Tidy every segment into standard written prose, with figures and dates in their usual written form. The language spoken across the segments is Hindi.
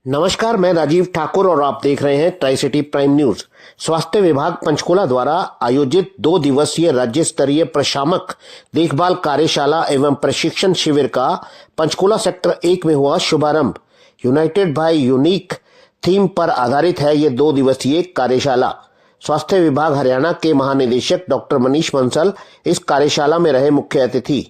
नमस्कार, मैं राजीव ठाकुर और आप देख रहे हैं ट्राई सिटी प्राइम न्यूज। स्वास्थ्य विभाग पंचकुला द्वारा आयोजित 2 दिवसीय राज्य स्तरीय प्रशामक देखभाल कार्यशाला एवं प्रशिक्षण शिविर का पंचकुला सेक्टर 1 में हुआ शुभारंभ। यूनाइटेड बाय यूनिक थीम पर आधारित है ये 2 दिवसीय कार्यशाला। स्वास्थ्य विभाग हरियाणा के महानिदेशक डॉक्टर मनीष बंसल इस कार्यशाला में रहे मुख्य अतिथि।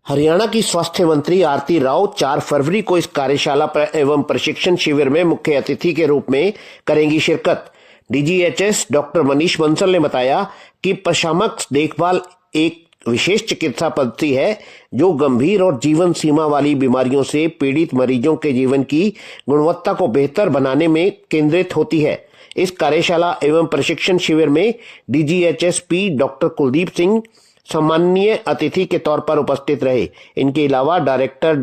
हरियाणा की स्वास्थ्य मंत्री आरती राव 4 फरवरी को इस कार्यशाला एवं प्रशिक्षण शिविर में मुख्य अतिथि के रूप में करेंगी शिरकत। डीजीएचएस डॉक्टर मनीष बंसल ने बताया कि प्रशामक देखभाल एक विशेष चिकित्सा पद्धति है जो गंभीर और जीवन सीमा वाली बीमारियों से पीड़ित मरीजों के जीवन की गुणवत्ता को बेहतर बनाने में केंद्रित होती है। इस कार्यशाला एवं प्रशिक्षण शिविर में डीजीएचएसपी डॉक्टर कुलदीप सिंह सम्माननीय अतिथि के तौर पर उपस्थित रहे। इनके अलावा director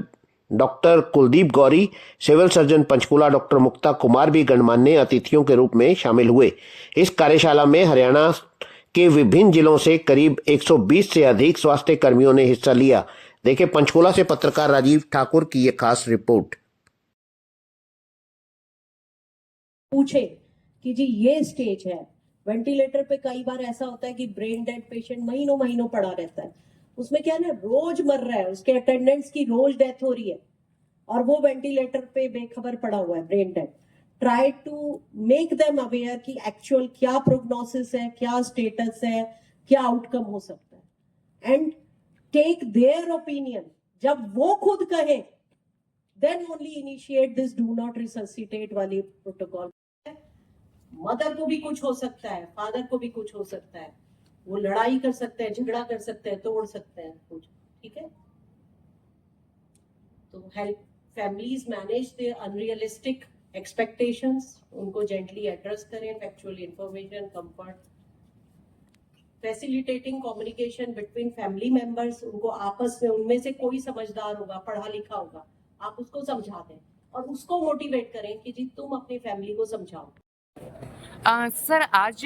doctor Kuldeep Gauri, civil surgeon Panchkula doctor Mukta Kumar भी गणमान्य अतिथियों के रूप में शामिल हुए। इस कार्यशाला में हरियाणा के विभिन्न जिलों से करीब 120 से अधिक स्वास्थ्य कर्मियों ने हिस्सा लिया। देखें पंचकुला से पत्रकार राजीव ठाकुर की ये खास रिपोर्ट। पूछे कि जी ये स्टेज है, वेंटिलेटर पे कई बार ऐसा होता है कि ब्रेन डेड पेशेंट महीनों महीनों पड़ा रहता है, उसमें क्या है ना, रोज मर रहा है, उसके अटेंडेंट्स की रोज डेथ हो रही है और वो वेंटिलेटर पे बेखबर पड़ा हुआ है, brain dead. Try to make them aware कि एक्चुअल क्या प्रोग्नोसिस है, क्या स्टेटस है, क्या आउटकम हो सकता है, एंड टेक देयर ओपिनियन। जब वो खुद कहे then only initiate this do not resuscitate वाली प्रोटोकॉल। मदर को भी कुछ हो सकता है, फादर को भी कुछ हो सकता है, वो लड़ाई कर सकते हैं, झगड़ा कर सकते हैं, तोड़ सकते हैं कुछ, ठीक है। तो help families manage there unrealistic expectations, उनको जेंटली एड्रेस करें, factual information, comfort, facilitating communication between family members. उनको आपस में, उनमें से कोई समझदार होगा, पढ़ा लिखा होगा, आप उसको समझा दें और उसको मोटिवेट करें कि जी तुम अपनी फैमिली को समझाओ। सर, आज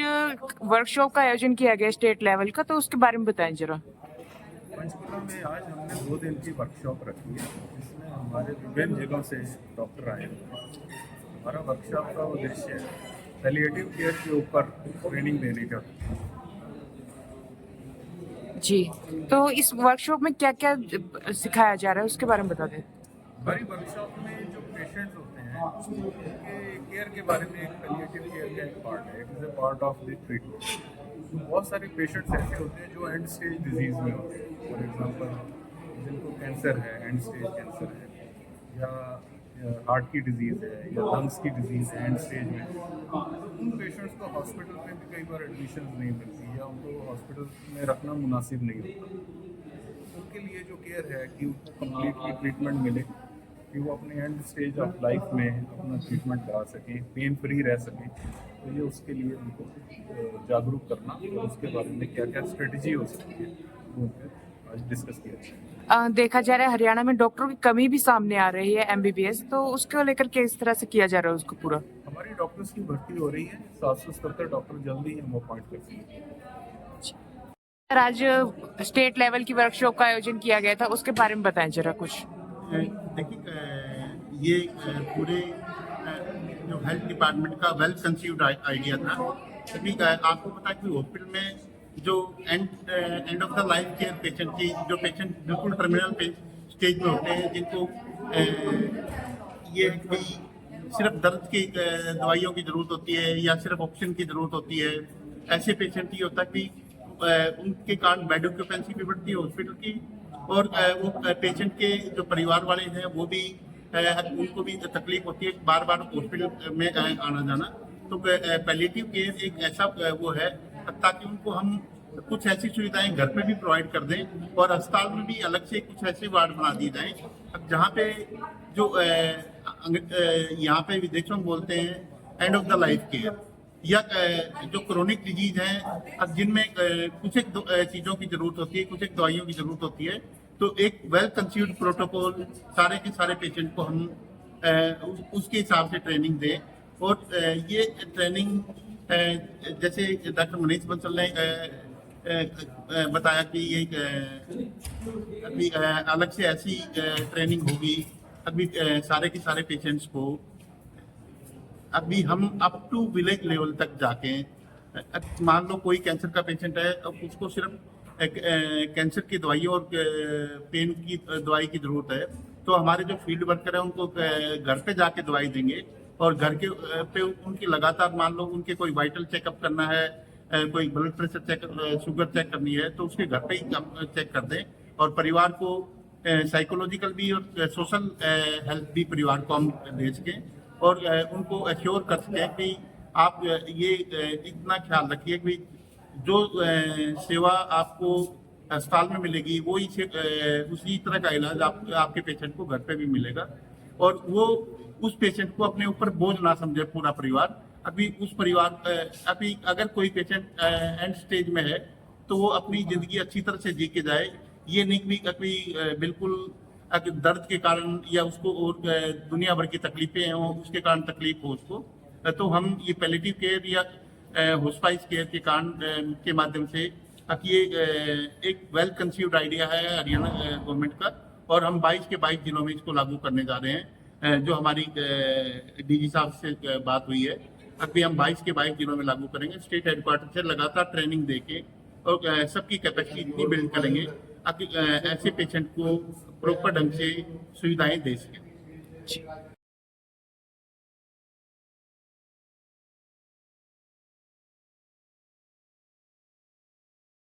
वर्कशॉप का आयोजन किया गया स्टेट लेवल का, तो उसके बारे में बताएं जरा। पंचकुला में आज हमने 2 दिन की वर्कशॉप रखी है, जिसमें हमारे विभिन्न जिलों से डॉक्टर आए। हमारा वर्कशॉप का उद्देश्य है पैलिएटिव केयर के ऊपर ट्रेनिंग देने का। जी, तो इस वर्कशॉप में क्या क्या सिखाया जा रहा है उसके बारे में बता दें। हमारी वर्कशॉप में जो पेशेंट्स होते हैं उनके केयर के बारे में, एक पैलिएटिव केयर का एक पार्ट है, it is a part of the treatment. बहुत सारे पेशेंट्स ऐसे होते हैं जो एंड स्टेज डिजीज़ में होते हैं। फॉर एग्जांपल जिनको कैंसर है, एंड स्टेज कैंसर है, या हार्ट की डिजीज़ है, या लंग्स की डिजीज़ है एंड स्टेज में। उन पेशेंट्स को हॉस्पिटल में भी कई बार एडमिशन नहीं मिलती, या उनको हॉस्पिटल में रखना मुनासिब नहीं होता। उनके लिए जो केयर है कि उनको कम्प्लीटली ट्रीटमेंट मिले, कि वो अपने एंड स्टेज ऑफ लाइफ में अपना ट्रीटमेंट करा सकें, पेन फ्री रह सकें। तो ये उसके लिए उनको जागरूक करना और उसके बारे में क्या क्या स्ट्रेटजी हो सकती है वो आज डिस्कस किया। देखा जा रहा है हरियाणा में डॉक्टरों की कमी भी सामने आ रही है, एमबीबीएस, तो उसको लेकर किस तरह से किया जा रहा है उसको पूरा। हमारी डॉक्टर्स की भर्ती हो रही है, 777 डॉक्टर जल्दी ही हम अपॉइंट कर सकते हैं। आज स्टेट लेवल की वर्कशॉप का आयोजन किया गया था, उसके बारे में बताएं जरा कुछ। देखिए, ये पूरे जो हेल्थ डिपार्टमेंट का वेल कंसीव्ड आइडिया था। क्योंकि आपको पता है कि हॉस्पिटल में जो end of the life care patient की, जो पेशेंट बिल्कुल टर्मिनल स्टेज में होते हैं, जिनको ये कि सिर्फ दर्द की दवाइयों की ज़रूरत होती है या सिर्फ ऑक्सीजन की ज़रूरत होती है, ऐसे पेशेंट ये होता है कि उनके कारण बेड ऑक्यूपेंसी भी बढ़ती है हॉस्पिटल की, और वो पेशेंट के जो परिवार वाले हैं वो भी उनको भी तकलीफ होती है बार बार हॉस्पिटल में आना जाना। तो पैलिएटिव केयर एक ऐसा वो है ताकि उनको हम कुछ ऐसी सुविधाएं घर पे भी प्रोवाइड कर दें, और अस्पताल में भी अलग से कुछ ऐसे वार्ड बना दिए जाएं जहाँ पे जो यहाँ पे विदेशों में बोलते हैं end of the life care, या जो क्रोनिक डिजीज हैं जिनमें कुछ एक चीज़ों की ज़रूरत होती है, कुछ एक दवाइयों की ज़रूरत होती है। तो एक वेल कंसीव्ड प्रोटोकॉल सारे के सारे पेशेंट को हम उसके हिसाब से ट्रेनिंग दें। और ये ट्रेनिंग जैसे डॉक्टर मनीष बंसल ने बताया कि ये अभी अलग से ऐसी ट्रेनिंग होगी अभी सारे के सारे पेशेंट्स को अभी हम अप टू विलेज लेवल तक जाके मान लो कोई कैंसर का पेशेंट है, अब उसको सिर्फ कैंसर की दवाई और पेन की दवाई की जरूरत है, तो हमारे जो फील्ड वर्कर है उनको घर पे जाके दवाई देंगे और घर के पे उनकी लगातार मान लो उनके कोई वाइटल चेकअप करना है, कोई blood pressure check, sugar check करनी है, तो उसके घर पे ही चेक कर दें। और परिवार को साइकोलॉजिकल भी और सोशल हेल्थ भी परिवार को हम दे सकें और उनको अश्योर कर सकें कि आप ये इतना ख्याल रखिए कि जो सेवा आपको अस्पताल में मिलेगी वो उसी तरह का इलाज आपके पेशेंट को घर पे भी मिलेगा और वो उस पेशेंट को अपने ऊपर बोझ ना समझे पूरा परिवार। अभी अगर कोई पेशेंट एंड स्टेज में है तो वो अपनी जिंदगी अच्छी तरह से जी के जाए, ये नहीं कि कभी बिल्कुल दर्द के कारण या उसको और दुनिया भर की तकलीफें हों उसके कारण तकलीफ हो उसको। तो हम ये पैलिएटिव केयर या होस्पाइस केयर के कारण के माध्यम से अब ये एक वेल कंसीव्ड आइडिया है हरियाणा गवर्नमेंट का और हम 22 के 22 जिलों में इसको लागू करने जा रहे हैं। जो हमारी डीजी साहब से बात हुई है, अभी हम 22 के 22 जिलों में लागू करेंगे। स्टेट हेडक्वार्टर से लगातार ट्रेनिंग देके और सबकी कैपेसिटी इतनी बिल्ड करेंगे अब ऐसे पेशेंट को प्रॉपर ढंग से सुविधाएं दे सकें।